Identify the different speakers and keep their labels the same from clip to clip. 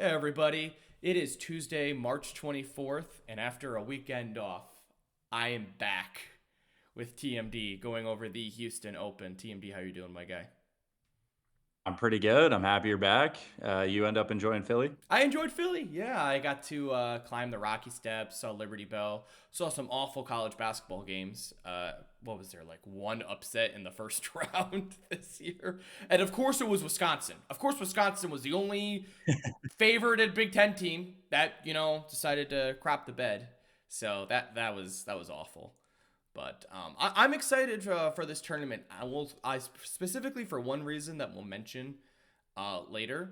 Speaker 1: Hey everybody, it is Tuesday, March 24th, and after a weekend off, I am back with TMD going over the Houston Open. TMD, how you doing, my guy?
Speaker 2: I'm pretty good. I'm happy you're back. You end up enjoying Philly?
Speaker 1: I enjoyed Philly. Yeah, I got to climb the Rocky Steps, saw Liberty Bell, saw some awful college basketball games. What was there, like one upset in the first round this year? And of course it was Wisconsin. Of course Wisconsin was the only favorited Big Ten team that decided to crap the bed. So that was awful. But I'm excited for this tournament. I specifically for one reason that we'll mention later.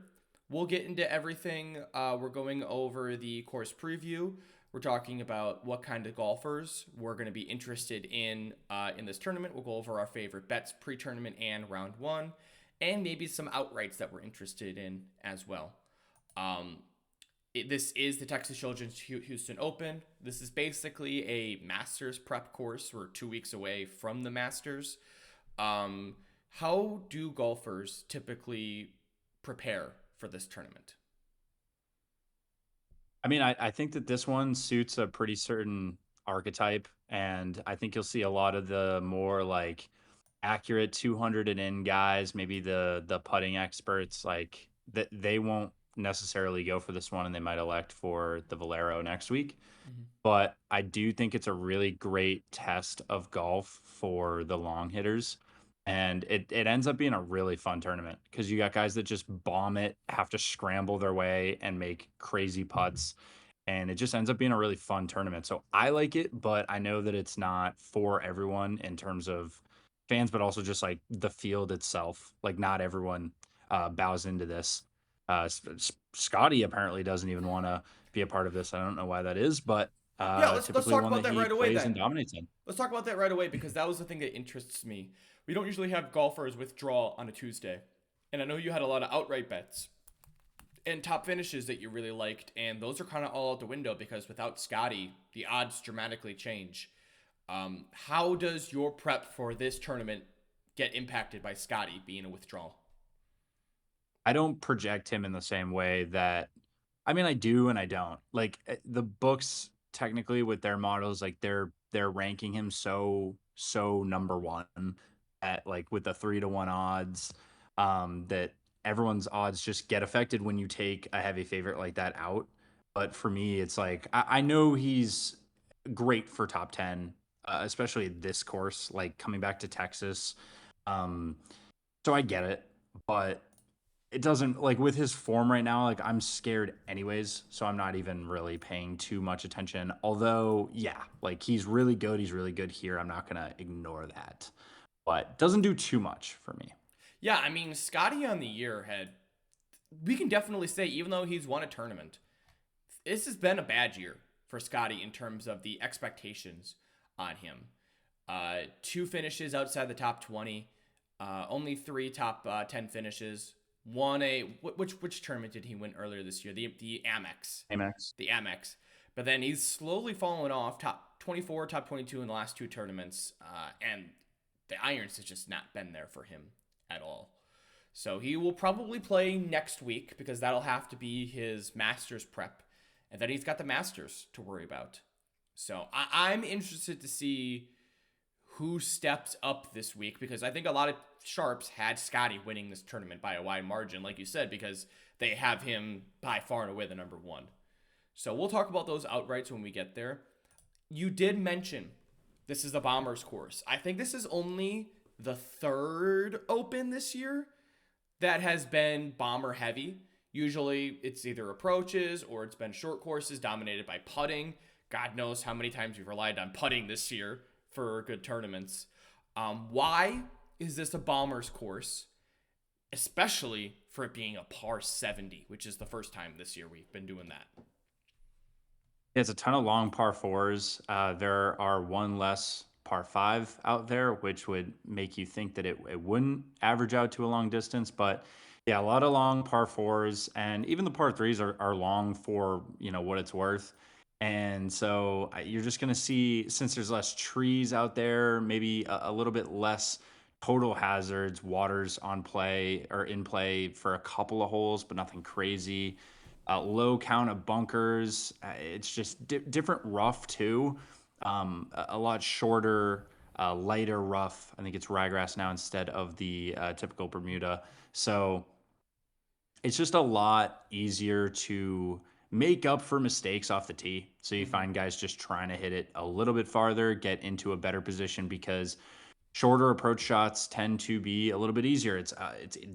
Speaker 1: We'll get into everything. We're going over the course preview. We're talking about what kind of golfers we're going to be interested in this tournament. We'll go over our favorite bets pre-tournament and round one, and maybe some outrights that we're interested in as well. Um, this is the Texas Children's Houston Open. This is basically a Masters prep course. We're 2 weeks away from the Masters. Um, how do golfers typically prepare for this tournament?
Speaker 2: I think that this one suits a pretty certain archetype, and I think you'll see a lot of the more like accurate 200 and in guys, maybe the putting experts, like that they won't necessarily go for this one, and they might elect for the Valero next week.
Speaker 1: Mhm.
Speaker 2: But I do think it's a really great test of golf for the long hitters. And it ends up being a really fun tournament because you got guys that just bomb it, have to scramble their way and make crazy putts. And it just ends up being a really fun tournament. So I like it, but I know that it's not for everyone in terms of fans, but also just like the field itself. Like, not everyone bows into this. Scotty apparently doesn't even want to be a part of this. I don't know why that is, but
Speaker 1: Yeah, let's
Speaker 2: typically
Speaker 1: talk
Speaker 2: one
Speaker 1: about
Speaker 2: that
Speaker 1: that
Speaker 2: he
Speaker 1: right away
Speaker 2: plays and
Speaker 1: then.
Speaker 2: dominates in.
Speaker 1: Let's talk about that right away because that was the thing that interests me. We don't usually have golfers withdraw on a Tuesday, and I know you had a lot of outright bets and top finishes that you really liked, and those are kind of all out the window because without Scotty, the odds dramatically change. How does your prep for this tournament get impacted by Scotty being a withdrawal?
Speaker 2: I don't project him in the same way that I do and I don't. Like the books technically with their models, like they're ranking him so number one at like with the 3-1 odds, that everyone's odds just get affected when you take a heavy favorite like that out. But for me, it's like I know he's great for top 10, especially this course, like coming back to Texas. Um, so I get it, but it doesn't like with his form right now, like I'm scared anyways, so I'm not even really paying too much attention. Although, yeah, like he's really good. He's really good here. I'm not gonna ignore that. But doesn't do too much for me.
Speaker 1: Yeah, I mean, Scotty on the year had, we can definitely say, even though he's won a tournament, this has been a bad year for Scotty in terms of the expectations on him. Two finishes outside the top 20, only three top 10 finishes. Won a which tournament did he win earlier this year? The Amex,
Speaker 2: Amex.
Speaker 1: the Amex. But then he's slowly fallen off. Top 24, top 22 in the last two tournaments, and the irons has just not been there for him at all. So he will probably play next week because that'll have to be his Masters prep, and then he's got the Masters to worry about. So I'm interested to see who steps up this week because I think a lot of sharps had Scotty winning this tournament by a wide margin, like you said, because they have him by far and away the number one. So we'll talk about those outrights when we get there. You did mention this is the Bombers course. I think this is only the third Open this year that has been bomber heavy. Usually it's either approaches or it's been short courses dominated by putting. God knows how many times we've relied on putting this year for good tournaments. Why is this a bombers course, especially for it being a par 70, which is the first time this year we've been doing that?
Speaker 2: It's a ton of long par fours. There are one less par five out there, which would make you think that it wouldn't average out to a long distance. But yeah, a lot of long par fours, and even the par threes are long for what it's worth. And so you're just going to see, since there's less trees out there, maybe a little bit less total hazards, waters on play or in play for a couple of holes, but nothing crazy. low count of bunkers. It's just different rough too. A lot shorter, lighter rough. I think it's ryegrass now instead of the typical Bermuda. So it's just a lot easier to make up for mistakes off the tee. So you
Speaker 1: Hmm.
Speaker 2: find guys just trying to hit it a little bit farther, get into a better position because shorter approach shots tend to be a little bit easier. It's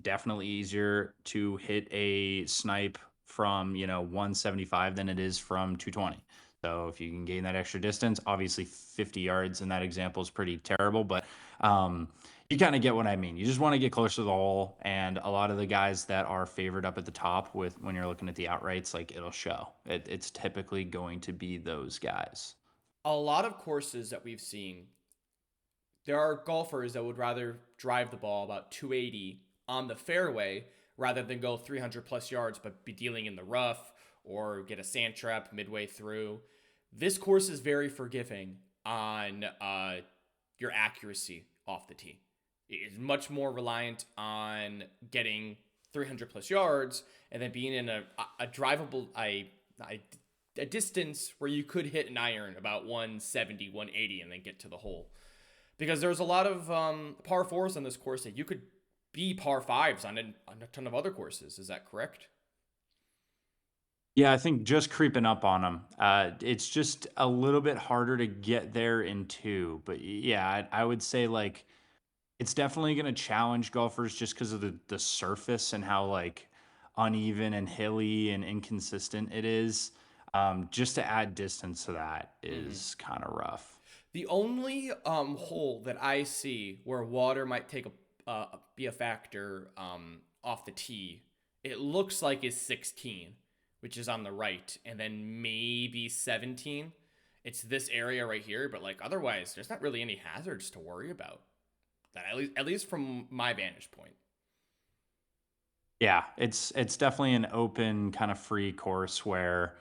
Speaker 2: definitely easier to hit a snipe from 175 than it is from 220. So if you can gain that extra distance, obviously 50 yards in that example is pretty terrible, but um, you kind of get what I mean. You just want to get closer to the hole, and a lot of the guys that are favored up at the top with when you're looking at the outrights, like it'll show. It's typically going to be those guys.
Speaker 1: A lot of courses that we've seen, there are golfers that would rather drive the ball about 280 on the fairway rather than go 300 plus yards but be dealing in the rough or get a sand trap midway through. This course is very forgiving on your accuracy off the tee. It is much more reliant on getting 300 plus yards and then being in a drivable a distance where you could hit an iron about 170, 180 and then get to the hole. Because there's a lot of par fours on this course that you could be par fives on a ton of other courses. Is that correct?
Speaker 2: Yeah, I think just creeping up on them. It's just a little bit harder to get there in two. But yeah, I would say like it's definitely going to challenge golfers just because of the surface and how like uneven and hilly and inconsistent it is. Just to add distance to that
Speaker 1: Mm-hmm.
Speaker 2: is kind of rough.
Speaker 1: The only hole that I see where water might take a be a factor off the tee, it looks like is 16, which is on the right, and then maybe 17. It's this area right here, but like otherwise, there's not really any hazards to worry about. That at least from my vantage point.
Speaker 2: Yeah, it's definitely an open kind of free course where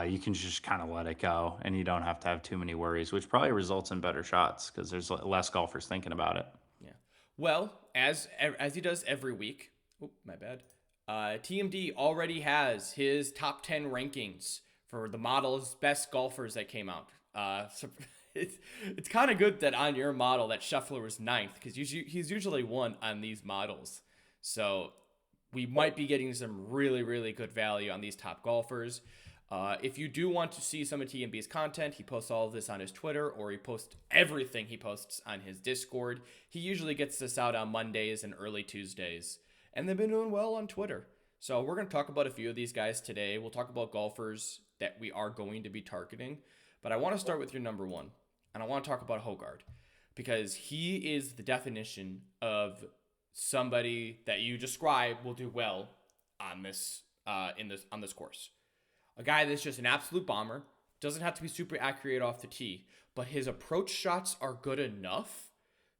Speaker 2: you can just kind of let it go and you don't have to have too many worries, which probably results in better shots because there's less golfers thinking about it.
Speaker 1: Yeah. Well, as he does every week. Oh, my bad. TMD already has his top 10 rankings for the model's best golfers that came out. So it's kind of good that on your model that Scheffler was ninth because he's usually one on these models. So we might be getting some really, really good value on these top golfers. If you do want to see some of TMB's content, he posts all of this on his Twitter or he posts everything he posts on his Discord. He usually gets this out on Mondays and early Tuesdays. And they've been doing well on Twitter. So we're going to talk about a few of these guys today. We'll talk about golfers that we are going to be targeting. But I want to start with your number one. And I want to talk about Hogard because he is the definition of somebody that you describe will do well on this course. A guy that's just an absolute bomber, doesn't have to be super accurate off the tee, but his approach shots are good enough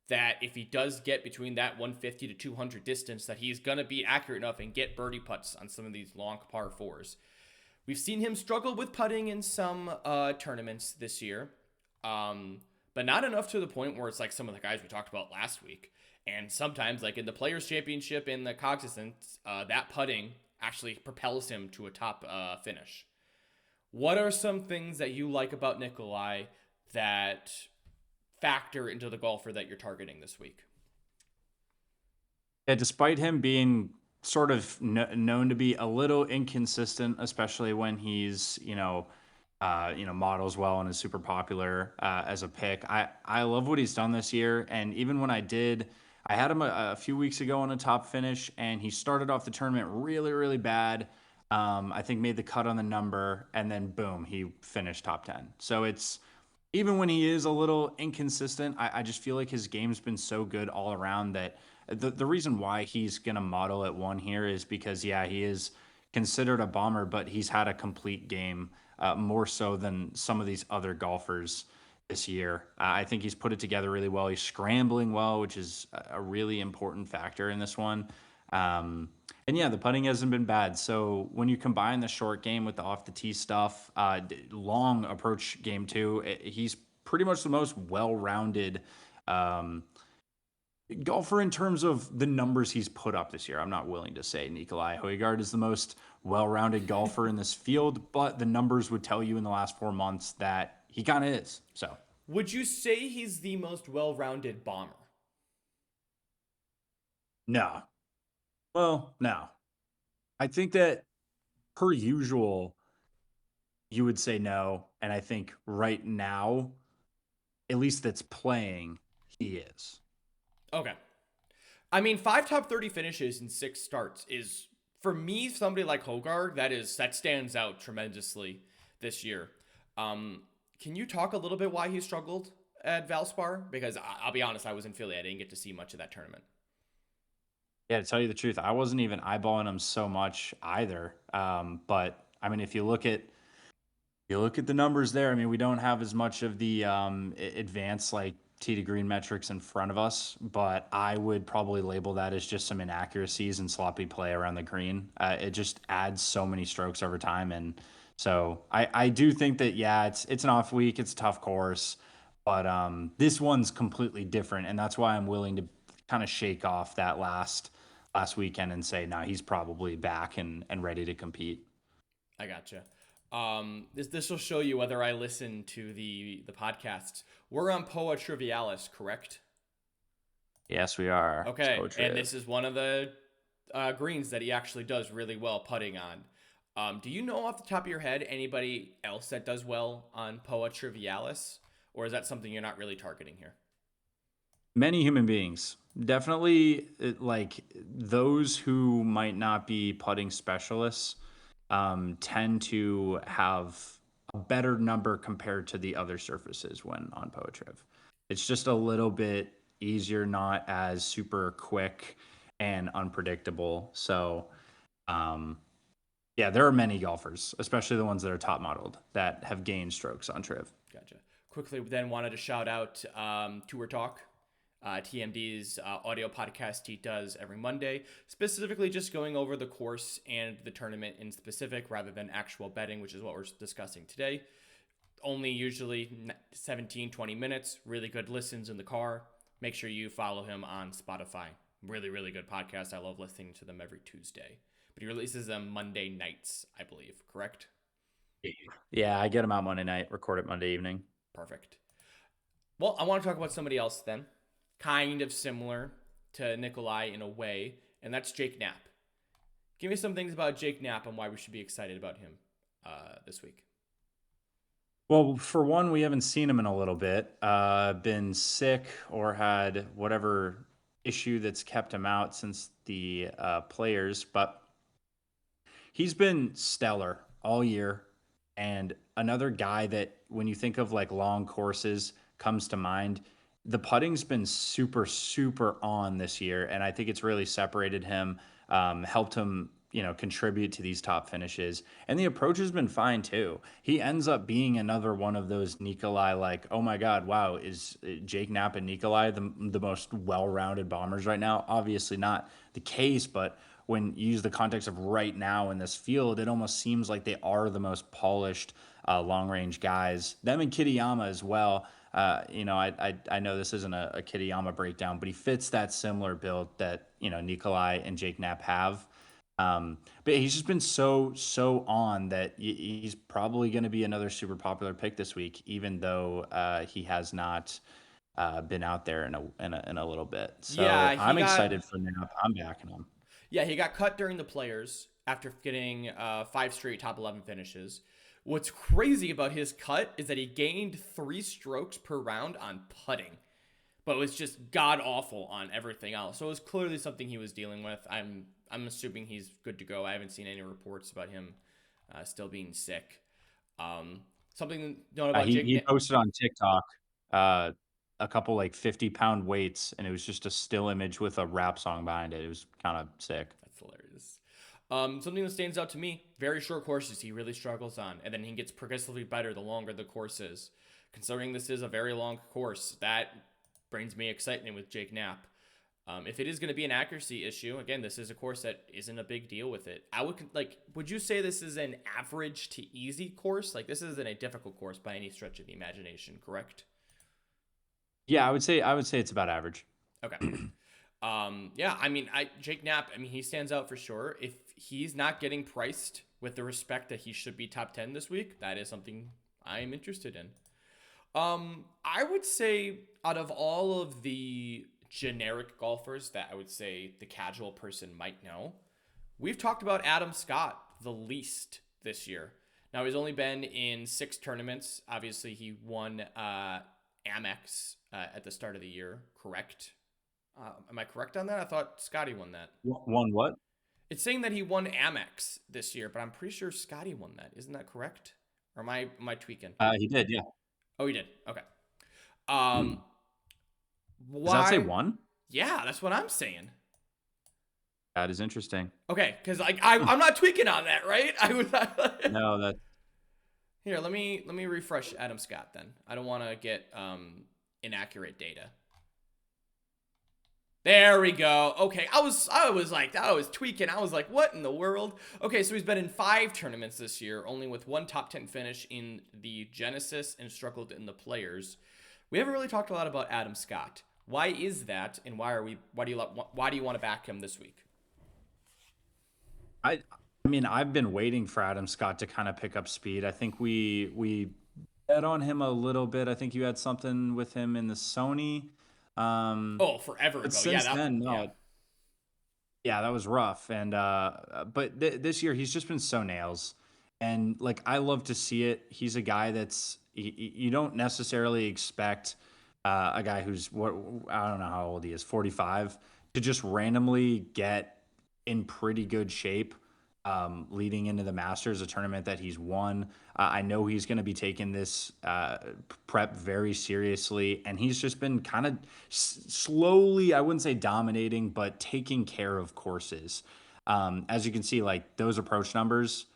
Speaker 1: that if he does get between that 150 to 200 distance, that he's going to be accurate enough and get birdie putts on some of these long par fours. We've seen him struggle with putting in some tournaments this year, but not enough to the point where it's like some of the guys we talked about last week. And sometimes, like in the Players' Championship in the Cognizant, that putting actually propels him to a top finish. What are some things that you like about Nikolai that factor into the golfer that you're targeting this week?
Speaker 2: Yeah, despite him being sort of known to be a little inconsistent, especially when he's models well and is super popular as a pick. I love what he's done this year, and even when I had him a few weeks ago on a top finish, and he started off the tournament really really bad. I think made the cut on the number, and then boom, he finished top 10. So it's even when he is a little inconsistent, I just feel like his game's been so good all around that the reason why he's going to model at one here is because, yeah, he is considered a bomber, but he's had a complete game more so than some of these other golfers this year. I think he's put it together really well. He's scrambling well, which is a really important factor in this one. And yeah, the putting hasn't been bad. So when you combine the short game with the off the tee stuff, long approach game too, he's pretty much the most well rounded golfer in terms of the numbers he's put up this year. I'm not willing to say Nikolai Højgaard is the most well-rounded golfer in this field, but the numbers would tell you in the last 4 months that he kind of is. So,
Speaker 1: Would you say he's the most well-rounded bomber?
Speaker 2: no. Well, no. I think that per usual, you would say no. And I think right now, at least that's playing, he is.
Speaker 1: Okay. I mean, 5 top 30 finishes in 6 starts is, for me, somebody like Hogarth, that stands out tremendously this year. Um, can you talk a little bit why he struggled at Valspar? Because I'll be honest, I was in Philly. I didn't get to see much of that tournament.
Speaker 2: Yeah, to tell you the truth, I wasn't even eyeballing him so much either. But I mean, if you look at the numbers there, I mean, we don't have as much of the advanced like tee to green metrics in front of us, but I would probably label that as just some inaccuracies and sloppy play around the green. It just adds so many strokes over time, and so I do think that yeah, it's an off week, it's a tough course, but this one's completely different, and that's why I'm willing to kind of shake off that last weekend and say, no, he's probably back and ready to compete.
Speaker 1: I gotcha. This will show you whether I listen to the podcasts. We're on Poa Trivialis, correct?
Speaker 2: Yes, we are. It's
Speaker 1: Okay, and
Speaker 2: Potriv.
Speaker 1: this is one of the greens that he actually does really well putting on. Do you know off the top of your head anybody else that does well on Poa Trivialis, or is that something you're not really targeting here?
Speaker 2: Many human beings, definitely like those who might not be putting specialists, tend to have a better number compared to the other surfaces when on Poetriv. It's just a little bit easier, not as super quick and unpredictable. So, um, yeah, there are many golfers, especially the ones that are top modeled, that have gained strokes on Triv.
Speaker 1: Gotcha. Quickly, then wanted to shout out Tour Talk, TMD's audio podcast he does every Monday, specifically just going over the course and the tournament in specific rather than actual betting, which is what we're discussing today. Only usually 17-20 minutes, really good listens in the car. Make sure you follow him on Spotify. Really, really good podcast. I love listening to them every Tuesday. But he releases them Monday nights, I believe, correct?
Speaker 2: Yeah, I get them out Monday night, record it Monday evening.
Speaker 1: Perfect. Well, I want to talk about somebody else then, kind of similar to Nikolai in a way, and that's Jake Knapp. Give me some things about Jake Knapp and why we should be excited about him this week.
Speaker 2: Well, for one, we haven't seen him in a little bit. Been sick or had whatever issue that's kept him out since the players, but he's been stellar all year. And another guy that, when you think of like long courses, comes to mind. The putting's been super, super on this year. And I think it's really separated him, helped him, contribute to these top finishes. And the approach has been fine too. He ends up being another one of those Nikolai, like, oh my God, wow, is Jake Knapp and Nikolai the most well rounded bombers right now? Obviously not the case, but when you use the context of right now in this field, it almost seems like they are the most polished long range guys. Them and Kitayama as well. I know this isn't a Kitayama breakdown, but he fits that similar build that Nikolai and Jake Knapp have. But he's just been so on that he's probably going to be another super popular pick this week, even though he has not been out there in a little bit. So
Speaker 1: Yeah, he
Speaker 2: I'm
Speaker 1: got
Speaker 2: excited for Knapp. I'm backing him.
Speaker 1: Yeah, he got cut during the players after getting 5 straight top 11 finishes. What's crazy about his cut is that he gained 3 strokes per round on putting, but was just god awful on everything else. So it was clearly something he was dealing with. I'm assuming he's good to go. I haven't seen any reports about him still being sick. Something to note about
Speaker 2: He
Speaker 1: Jake.
Speaker 2: he posted on TikTok uh, a couple like 50-pound weights, and it was just a still image with a rap song behind it. It was kind of sick.
Speaker 1: That's hilarious. Something that stands out to me, very short courses he really struggles on, and then he gets progressively better the longer the course is. Considering this is a very long course, that brings me excitement with Jake Knapp. If it is going to be an accuracy issue, again, this is a course that isn't a big deal with it. Would you say this is an average to easy course? Like, this isn't a difficult course by any stretch of the imagination, correct?
Speaker 2: Yeah, I would say it's about average.
Speaker 1: Okay. Yeah, I mean, Jake Knapp, I mean, he stands out for sure. If he's not getting priced with the respect that he should be top 10 this week, that is something I am interested in. I would say out of all of the generic golfers that I would say the casual person might know, we've talked about Adam Scott the least this year. Now he's only been in 6 tournaments. Obviously, he won Amex at the start of the year. Correct? Am I correct on that? I thought Scotty won that.
Speaker 2: One what?
Speaker 1: It's saying that he won Amex this year, but I'm pretty sure Scotty won that. Isn't that correct? Or am I tweaking?
Speaker 2: He did, yeah.
Speaker 1: Oh, he did. Okay. Um,
Speaker 2: Does that say
Speaker 1: why?
Speaker 2: one?
Speaker 1: Yeah, that's what I'm saying.
Speaker 2: That is interesting.
Speaker 1: Okay, because like
Speaker 2: Hmm.
Speaker 1: I'm not tweaking on that, right? I was
Speaker 2: No, that
Speaker 1: here. Let me refresh Adam Scott then. I don't want to get inaccurate data. There we go. Okay, I was tweaking. I was like, what in the world? Okay, so he's been in 5 tournaments this year, only with one top 10 finish in the Genesis and struggled in the Players. We haven't really talked a lot about Adam Scott. Why is that, and why do you want to back him this week?
Speaker 2: I I mean, I've been waiting for Adam Scott to kind of pick up speed. I think we bet on him a little bit. I think you had something with him in the Sony.
Speaker 1: Oh, forever
Speaker 2: But
Speaker 1: ago. Yeah,
Speaker 2: since
Speaker 1: that.
Speaker 2: then,
Speaker 1: Yeah.
Speaker 2: no, yeah, that was rough. And but this year he's just been so nails, and like I love to see it. He's a guy that's you don't necessarily expect a guy who's what I don't know how old he is, 45, to just randomly get in pretty good shape leading into the Masters, a tournament that he's won. I know he's going to be taking this prep very seriously, and he's just been kind of slowly, I wouldn't say dominating, but taking care of courses. As you can see, like those approach numbers,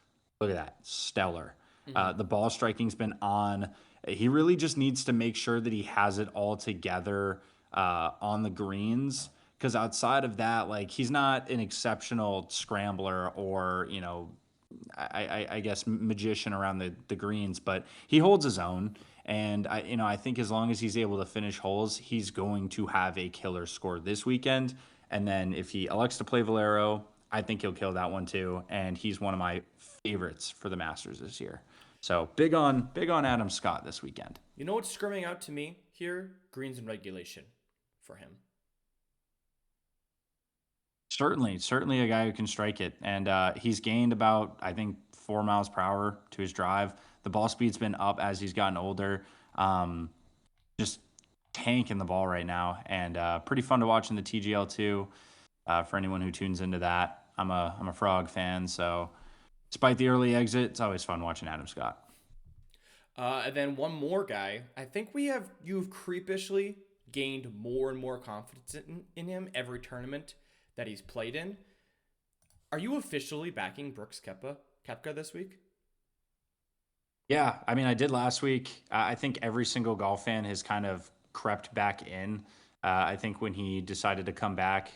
Speaker 2: look at that, stellar.
Speaker 1: Hmm.
Speaker 2: The ball striking's been on. He really just needs to make sure that he has it all together on the greens. Because outside of that, like he's not an exceptional scrambler or I guess magician around the greens, but he holds his own. And I think as long as he's able to finish holes, he's going to have a killer score this weekend. And then if he elects to play Valero, I think he'll kill that one too. And he's one of my favorites for the Masters this year. So big on Adam Scott this weekend.
Speaker 1: You know what's screaming out to me here? Greens and regulation for him.
Speaker 2: Certainly a guy who can strike it, and he's gained about I think 4 miles per hour to his drive. The ball speed's been up as he's gotten older. Um, just tanking the ball right now, and pretty fun to watch in the TGL too. For anyone who tunes into that, I'm a Frog fan, so despite the early exit, it's always fun watching Adam Scott.
Speaker 1: And then one more guy. I think you've creepishly gained more and more confidence in him every tournament that he's played in. Are you officially backing Brooks Kepka this week?
Speaker 2: Yeah, I mean, I did last week. I think every single golf fan has kind of crept back in. I think when he decided to come back,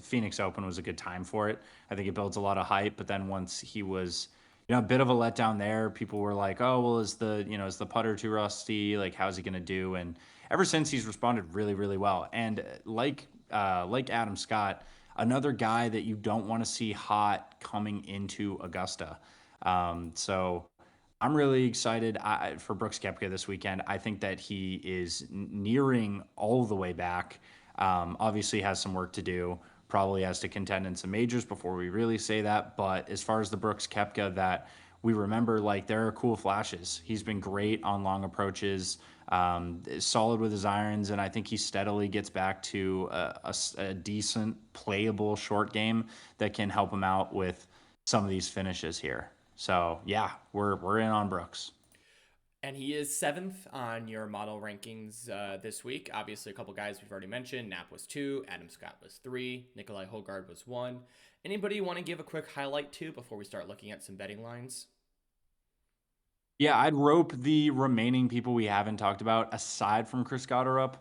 Speaker 2: Phoenix Open was a good time for it. I think it builds a lot of hype. But then once he was, a bit of a letdown there, people were like, "Oh, well, is the putter too rusty? Like, how's he gonna do?" And ever since, he's responded really, really well. And like Adam Scott, another guy that you don't want to see hot coming into Augusta. So I'm really excited for Brooks Koepka this weekend. I think that he is nearing all the way back. Obviously, has some work to do. Probably has to contend in some majors before we really say that. But as far as the Brooks Koepka that we remember, like there are cool flashes. He's been great on long approaches, solid with his irons, and I think he steadily gets back to a decent, playable short game that can help him out with some of these finishes here. So yeah, we're in on Brooks.
Speaker 1: And he is 7th on your model rankings this week. Obviously, a couple guys we've already mentioned. Knapp was 2, Adam Scott was 3, Nikolai Hogard was 1. Anybody want to give a quick highlight to before we start looking at some betting lines?
Speaker 2: Yeah, I'd rope the remaining people we haven't talked about aside from Chris Gotterup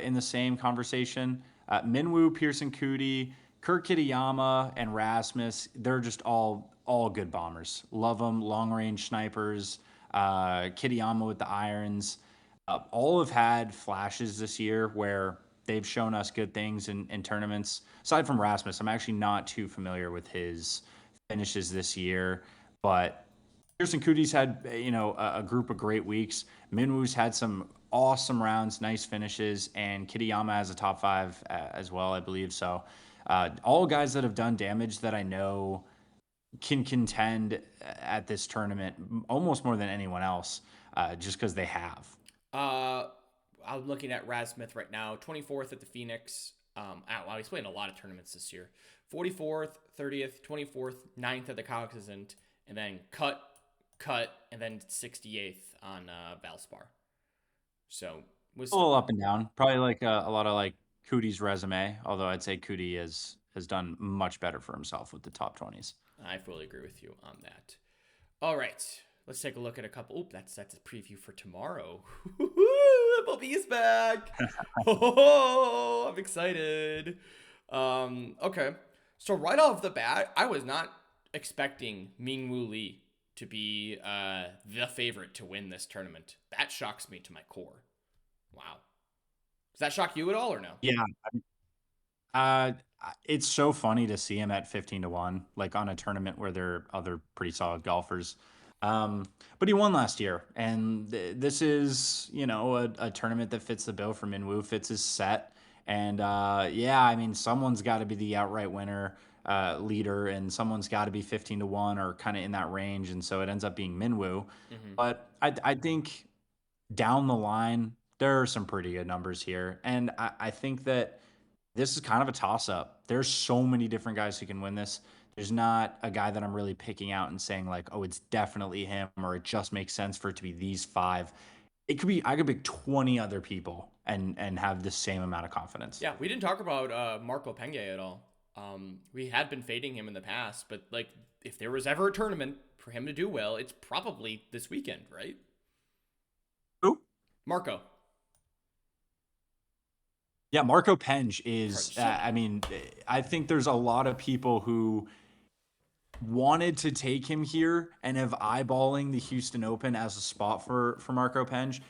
Speaker 2: in the same conversation. Minwoo, Pearson Cootie, Kirk Kitayama, and Rasmus. They're just all good bombers. Love them. Long range snipers. Kitayama with the irons. All have had flashes this year where they've shown us good things in tournaments. Aside from Rasmus, I'm actually not too familiar with his finishes this year, but Pearson Cootie's had a group of great weeks. Minwoo's had some awesome rounds, nice finishes, and Kitayama has a top five as well, I believe. So, all guys that have done damage that I know can contend at this tournament almost more than anyone else, just because they have.
Speaker 1: Uh, I'm looking at Rasmuth right now, 24th at the Phoenix. Wow, he's playing a lot of tournaments this year. 44th, 30th, 24th, 9th at the Cognizant, and then cut, and then 68th on Valspar. So
Speaker 2: A
Speaker 1: was
Speaker 2: little up and down, probably like a lot of like Cootie's resume. Although I'd say Cootie has done much better for himself with the top 20s.
Speaker 1: I fully agree with you on that. All right, let's take a look at a couple. Oop, that's a preview for tomorrow. Bobby is back. Oh, I'm excited. Okay. So right off the bat, I was not expecting Mingwu Lee to be the favorite to win this tournament. That shocks me to my core. Wow. Does that shock you at all or no?
Speaker 2: Yeah, uh, it's so funny to see him at 15-1, like on a tournament where there are other pretty solid golfers. Um, but he won last year, and this is, a tournament that fits the bill for Minwoo, fits his set. And yeah, I mean, someone's got to be the outright winner, leader, and someone's got to be 15-1 or kind of in that range. And so it ends up being Minwoo.
Speaker 1: Mm-hmm.
Speaker 2: But I think down the line, there are some pretty good numbers here. And I think that this is kind of a toss up. There's so many different guys who can win this. There's not a guy that I'm really picking out and saying like, oh, it's definitely him, or it just makes sense for it to be these five. It could be I could pick 20 other people and have the same amount of confidence.
Speaker 1: Yeah, we didn't talk about Marco Penge at all. We had been fading him in the past, but like if there was ever a tournament for him to do well, it's probably this weekend, right?
Speaker 2: Who?
Speaker 1: Marco.
Speaker 2: Yeah, Marco Penge is.
Speaker 1: So
Speaker 2: I mean, I think there's a lot of people who wanted to take him here and have eyeballing the Houston Open as a spot for Marco Penge.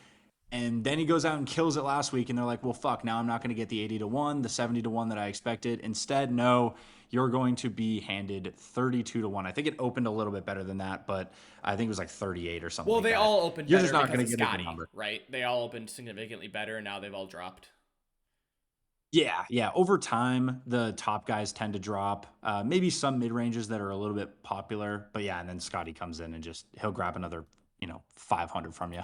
Speaker 2: And then he goes out and kills it last week, and they're like, well, fuck, now I'm not going to get the 80-1, the 70-1 that I expected. Instead, no, you're going to be handed 32-1. I think it opened a little bit better than that, but I think it was like 38 or something
Speaker 1: well,
Speaker 2: like
Speaker 1: they
Speaker 2: that.
Speaker 1: all opened
Speaker 2: You're just
Speaker 1: better
Speaker 2: not
Speaker 1: because
Speaker 2: going
Speaker 1: of
Speaker 2: to get a good
Speaker 1: Scotty,
Speaker 2: number.
Speaker 1: right? They all opened significantly better, and now they've all dropped.
Speaker 2: Yeah, yeah. Over time, the top guys tend to drop. Maybe some mid ranges that are a little bit popular, but yeah, and then Scotty comes in and just he'll grab another 500 from you.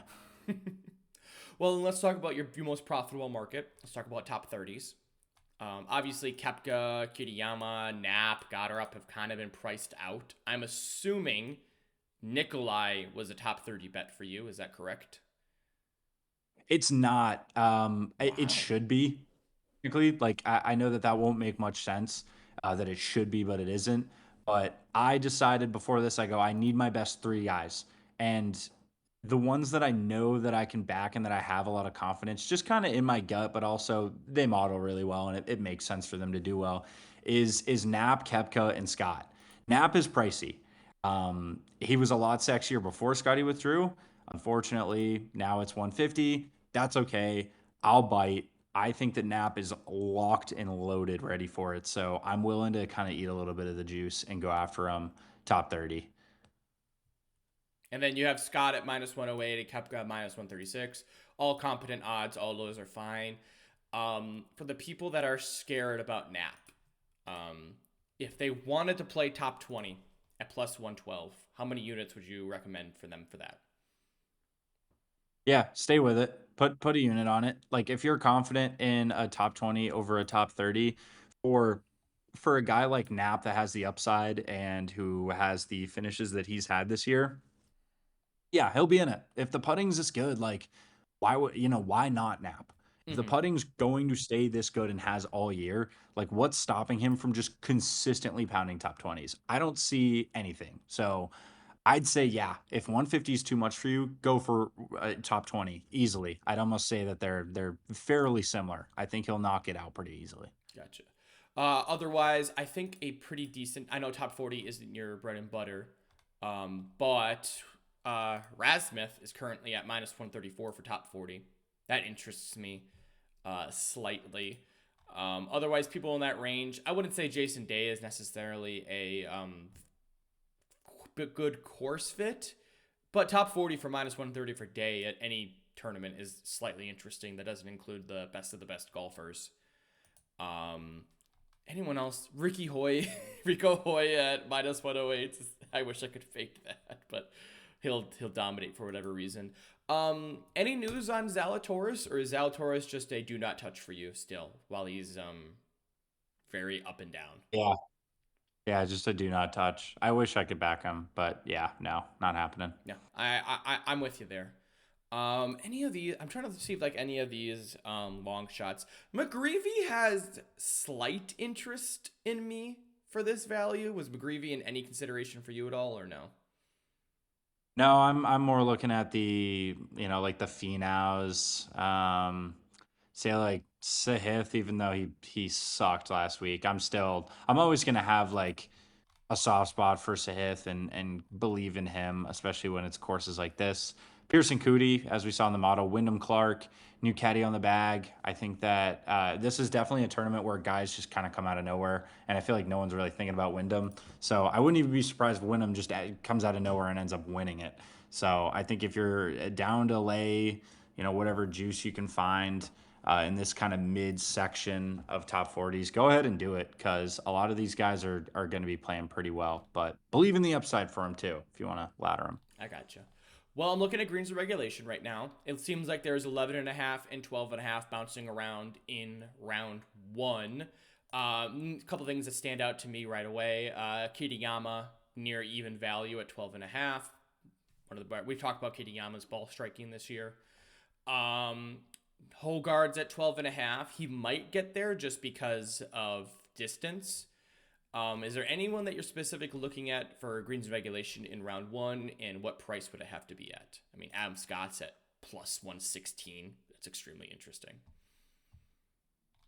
Speaker 1: Well, let's talk about your most profitable market. Let's talk about top 30s. Obviously, Kepka, Kitayama, Knapp, Goddard have kind of been priced out. I'm assuming Nikolai was a top 30 bet for you. Is that correct?
Speaker 2: It's not. It
Speaker 1: Wow.
Speaker 2: should be. Technically, like I know that that won't make much sense, that it should be, but it isn't. But I decided before this, I go, I need my best three guys, and the ones that I know that I can back and that I have a lot of confidence, just kind of in my gut, but also they model really well and it makes sense for them to do well. Is Knapp, Kepka, and Scott. Knapp is pricey. He was a lot sexier before Scotty withdrew. Unfortunately, now it's 150. That's okay. I'll bite. I think that Knapp is locked and loaded, ready for it. So I'm willing to kind of eat a little bit of the juice and go after him top 30.
Speaker 1: And then you have Scott at minus 108 and Kepka at minus 136. All competent odds. All those are fine. For the people that are scared about Knapp, if they wanted to play top 20 at plus 112, how many units would you recommend for them for that?
Speaker 2: Yeah, stay with it. Put a unit on it. Like if you're confident in a top 20 over a top 30 or for a guy like Knapp that has the upside and who has the finishes that he's had this year, yeah, he'll be in it. If the putting's this good, like why not Knapp? If the
Speaker 1: Mm-hmm.
Speaker 2: putting's going to stay this good and has all year, like what's stopping him from just consistently pounding top 20s? I don't see anything. So I'd say, yeah, if 150 is too much for you, go for top 20 easily. I'd almost say that they're fairly similar. I think he'll knock it out pretty easily.
Speaker 1: Gotcha. Otherwise, I think a pretty decent. I know top 40 isn't your bread and butter, but Rasmuth is currently at minus 134 for top 40. That interests me. slightly. Otherwise, people in that range, I wouldn't say Jason Day is necessarily a good course fit, but top 40 for minus 130 for Day at any tournament is slightly interesting. That doesn't include the best of the best golfers. Um, Anyone else? Ricky Hoy, Rico Hoy at minus 108. I wish I could fake that, but he'll dominate for whatever reason. Any news on Zalatoris, or is Zalatoris just a do not touch for you still while he's very up and down?
Speaker 2: Yeah. Yeah, just a do not touch. I wish I could back him, but yeah, no, not happening.
Speaker 1: No, I'm with you there. Any of these? I'm trying to see if like any of these long shots. McGreevy has slight interest in me for this value. Was McGreevy in any consideration for you at all, or no?
Speaker 2: No, I'm more looking at the, like the Finaus. Say like Sahith, even though he sucked last week. I'm always gonna have like a soft spot for Sahith and believe in him, especially when it's courses like this. Pearson Coody, as we saw in the model, Wyndham Clark, new caddy on the bag. I think that this is definitely a tournament where guys just kind of come out of nowhere, and I feel like no one's really thinking about Wyndham. So I wouldn't even be surprised if Wyndham just comes out of nowhere and ends up winning it. So I think if you're down to lay, whatever juice you can find in this kind of mid section of top 40s, go ahead and do it because a lot of these guys are going to be playing pretty well. But believe in the upside for them too if you want to ladder them.
Speaker 1: I gotcha. Well, I'm looking at greens and regulation right now. It seems like there's 11 and a half and 12 and a half bouncing around in round one. A couple things that stand out to me right away. Kitayama near even value at 12 and a half. We've talked about Kitayama's ball striking this year. Hogarth's at 12 and a half. He might get there just because of distance. Is there anyone that you're specifically looking at for greens and regulation in round one, and what price would it have to be at? I mean, Adam Scott's at plus 116. That's extremely interesting.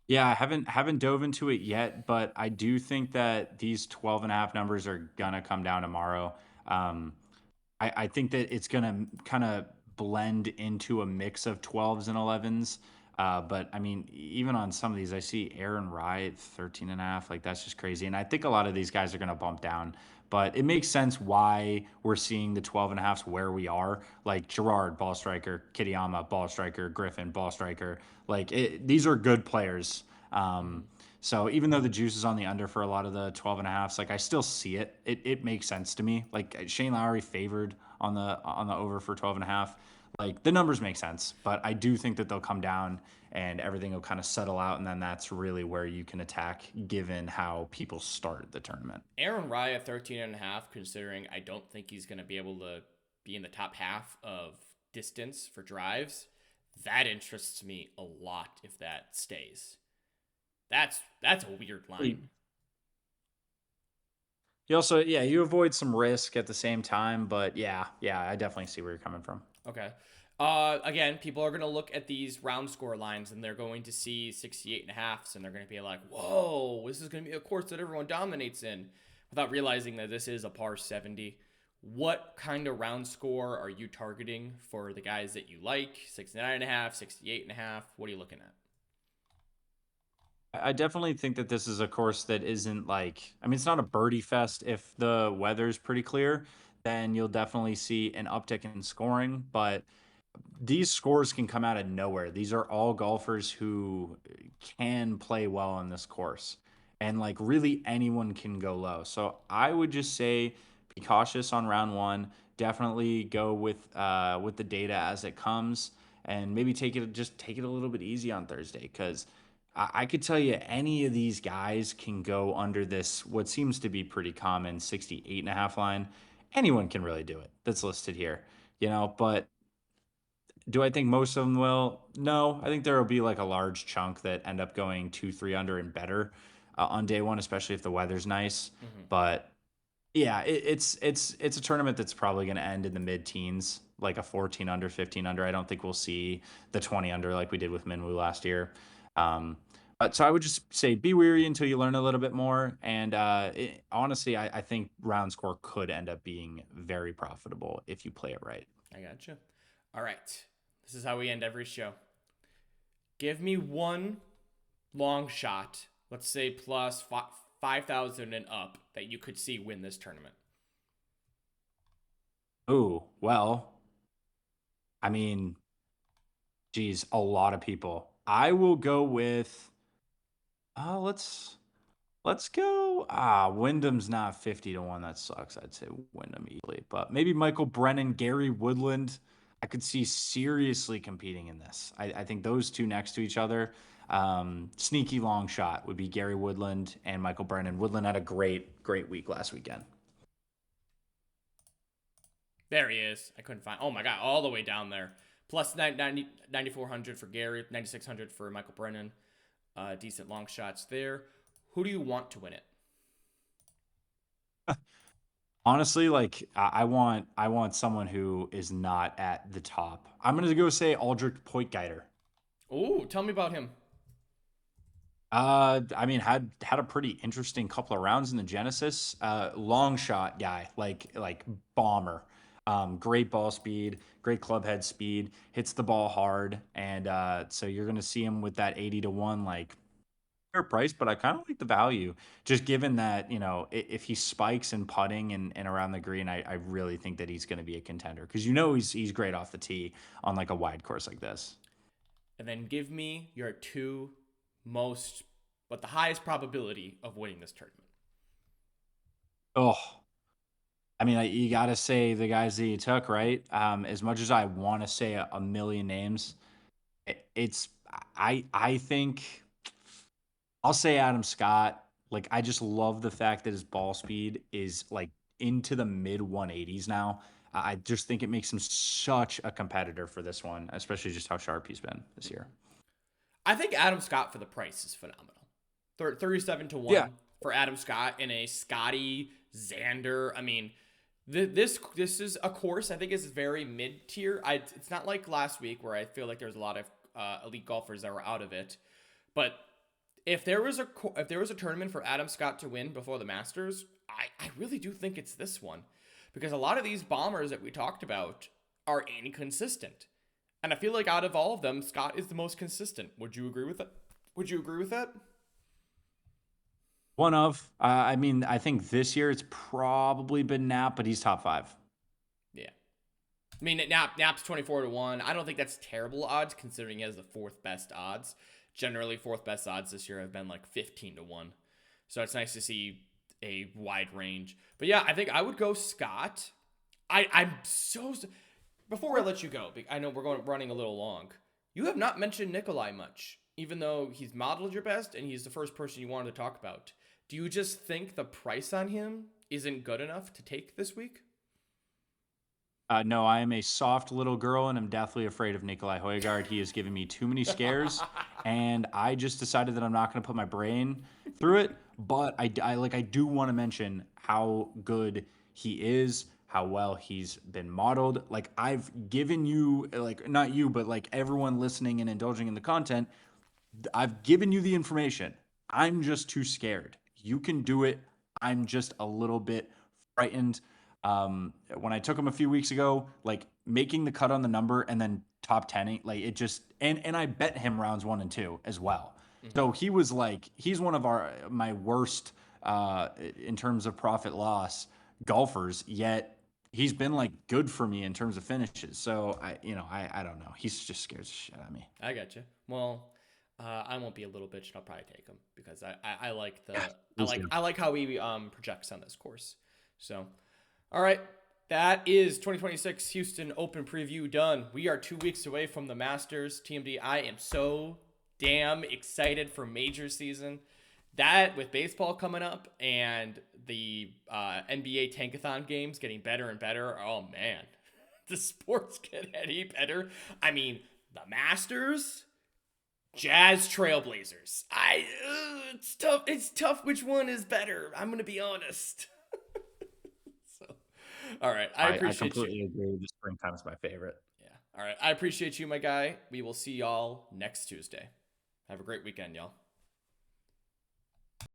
Speaker 2: Yeah, I haven't dove into it yet, but I do think that these 12 and a half numbers are gonna come down tomorrow. Um, I think that it's going to kind of blend into a mix of 12s and 11s. But I mean, even on some of these, I see Aaron Wright 13 and a half. Like, that's just crazy. And I think a lot of these guys are going to bump down. But it makes sense why we're seeing the 12 and a halfs where we are. Like Gerard, ball striker, Kitayama, ball striker, Griffin, ball striker. Like, these are good players.
Speaker 1: Mm-hmm.
Speaker 2: So even though the juice is on the under for a lot of the 12 and a halfs, like I still see it. It makes sense to me. Like Shane Lowry favored on the over for 12 and a half. Like the numbers make sense, but I do think that they'll come down and everything will kind of settle out, and then that's really where you can attack given how people start the tournament.
Speaker 1: Aaron Rye at 13 and a half, considering I don't think he's going to be able to be in the top half of distance for drives. That interests me a lot if that stays. That's a weird line.
Speaker 2: You also, yeah, you avoid some risk at the same time, but yeah, I definitely see where you're coming from.
Speaker 1: Okay. Again, people are going to look at these round score lines and they're going to see 68 and a half, and they're going to be like, whoa, this is going to be a course that everyone dominates in, without realizing that this is a par 70. What kind of round score are you targeting for the guys that you like? 69 and a half, 68 and a half. What are you looking at?
Speaker 2: I definitely think that this is a course that isn't like, I mean, it's not a birdie fest. If the weather's pretty clear, then you'll definitely see an uptick in scoring. But these scores can come out of nowhere. These are all golfers who can play well on this course. And like really anyone can go low. So I would just say be cautious on round one. Definitely go with the data as it comes and maybe take it a little bit easy on Thursday because I could tell you any of these guys can go under this what seems to be pretty common 68 and a half line. Anyone can really do it that's listed here, but do I think most of them will? No, I think there will be like a large chunk that end up going 2, 3 under and better on day one, especially if the weather's nice.
Speaker 1: Mm-hmm.
Speaker 2: But yeah, it's a tournament that's probably going to end in the mid teens, like a 14 under, 15 under. I don't think we'll see the 20 under like we did with Minwoo last year. But so I would just say be weary until you learn a little bit more. And honestly, I think round score could end up being very profitable if you play it right.
Speaker 1: I gotcha. All right. This is how we end every show. Give me one long shot, let's say plus 5,000 and up, that you could see win this tournament.
Speaker 2: Oh, well, I mean, geez, a lot of people. I will go with let's go. Wyndham's not 50 to 1. That sucks. I'd say Wyndham easily. But maybe Michael Brennan, Gary Woodland. I could see seriously competing in this. I think those two next to each other. Sneaky long shot would be Gary Woodland and Michael Brennan. Woodland had a great week last weekend.
Speaker 1: There he is. I couldn't find. Oh my god, all the way down there. Plus 9,400 for Gary, 9,600 for Michael Brennan. Decent long shots there. Who do you want to win it?
Speaker 2: Honestly, like I want someone who is not at the top. I'm gonna go say Aldrich Poitgeiter.
Speaker 1: Oh, tell me about him.
Speaker 2: I mean, had a pretty interesting couple of rounds in the Genesis. Long shot guy, like bomber. Great ball speed, great club head speed, hits the ball hard, and so you're gonna see him with that 80 to 1, like fair price, but I kind of like the value. Just given that, if he spikes and putting and around the green, I really think that he's gonna be a contender. Because he's great off the tee on like a wide course like this.
Speaker 1: And then give me your two most, but the highest probability of winning this tournament.
Speaker 2: Oh, I mean, you got to say the guys that you took, right? As much as I want to say a million names, it's I think I'll say Adam Scott. Like, I just love the fact that his ball speed is like into the mid 180s now. I just think it makes him such a competitor for this one, especially just how sharp he's been this year.
Speaker 1: I think Adam Scott for the price is phenomenal. 37 to
Speaker 2: Yeah.
Speaker 1: 1 for Adam Scott in a Scotty Xander. I mean, this is a course I think is very mid tier. It's not like last week where I feel like there's a lot of elite golfers that were out of it. But if there was a tournament for Adam Scott to win before the Masters, I really do think it's this one, because a lot of these bombers that we talked about are inconsistent, and I feel like out of all of them, Scott is the most consistent. Would you agree with that? Would you agree with that?
Speaker 2: One of, I mean, I think this year it's probably been Knapp, but he's top five.
Speaker 1: Yeah. I mean, Nap's 24 to 1. I don't think that's terrible odds considering he has the fourth best odds. Generally, fourth best odds this year have been like 15 to 1. So it's nice to see a wide range. But yeah, I think I would go Scott. I'm so. Before I let you go, I know we're running a little long. You have not mentioned Nikolai much, even though he's modeled your best and he's the first person you wanted to talk about. Do you just think the price on him isn't good enough to take this week?
Speaker 2: No, I am a soft little girl, and I'm deathly afraid of Nikolai Højgaard. He has given me too many scares, and I just decided that I'm not going to put my brain through it. But I do want to mention how good he is, how well he's been modeled. Like, I've given you, like, not you, but like everyone listening and indulging in the content, I've given you the information. I'm just too scared. You can do it. I'm just a little bit frightened. When I took him a few weeks ago, like making the cut on the number and then top 10, like it just, and I bet him rounds 1 and 2 as well.
Speaker 1: Mm-hmm.
Speaker 2: So he's one of my worst in terms of profit loss golfers, yet he's been like good for me in terms of finishes. So I don't know. He's just scares the shit out of me.
Speaker 1: I got you. Well, I won't be a little bitch, and I'll probably take him because I like
Speaker 2: Yeah, please do.
Speaker 1: I like how he projects on this course. So, all right, that is 2026 Houston Open preview done. We are 2 weeks away from the Masters. TMD, I am so damn excited for major season. That with baseball coming up and the NBA Tankathon games getting better and better. Oh man, the sports get any better. I mean, the Masters, Jazz, Trailblazers. It's tough. It's tough. Which one is better? I'm gonna be honest. So, all right. I
Speaker 2: I
Speaker 1: appreciate you.
Speaker 2: completely agree. The springtime is my favorite.
Speaker 1: Yeah. All right. I appreciate you, my guy. We will see y'all next Tuesday. Have a great weekend, y'all.